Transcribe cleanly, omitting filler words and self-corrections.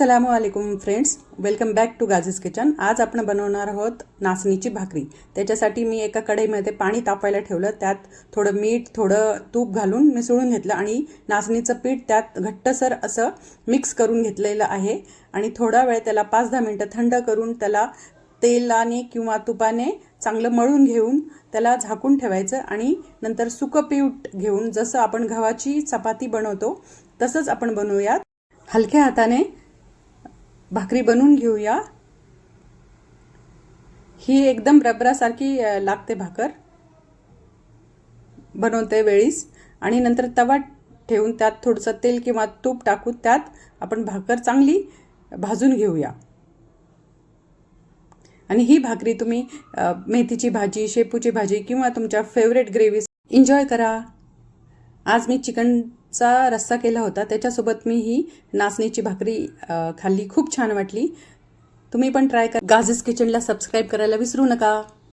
अस्सलामुअलैकुम friends, welcome back to Ghazi's kitchen. आज आपण बनवणार आहोत नाचणीची भाकरी। त्याच्यासाठी मी एका कढईमध्ये पाणी तापायला ठेवलं, त्यात थोडं मीठ थोडं तूप घालून मिसळून घेतलं आणि नाचणीचं पीठ त्यात घट्टसर असं मिक्स करून घेतलेलं आहे आणि थोडा वेळ त्याला 5-10 मिनिटं थंड करून त्याला तेलाने किंवा तुपाने चांगलं मळून घेऊन त्याला झाकून ठेवायचं आणि नंतर सुकं पीठ घेऊन जसं आपण गव्हाची चपाती बनवतो तसंच आपण बनवूयात। हलक्या हाताने भाकरी बनवून घेऊया। ही एकदम रबरासारखी लागते भाकर बनवते वेळीस। आणि नंतर तवा ठेवून त्यात थोडंसं तेल किंवा तूप टाकून त्यात आपण भाकर चांगली भाजून घेऊया। आणि ही भाकरी तुम्ही मेथीची भाजी, शेपूची भाजी किंवा तुमच्या फेवरेट ग्रेव्ही एन्जॉय करा। आज मी चिकनचा रस्सा केला होता, त्याच्यासोबत मी ही नाचणीची भाकरी खाल्ली, खूप छान वाटली। तुम्ही पण ट्राय करा। गाझीज किचनला सबस्क्राइब करायला विसरू नका।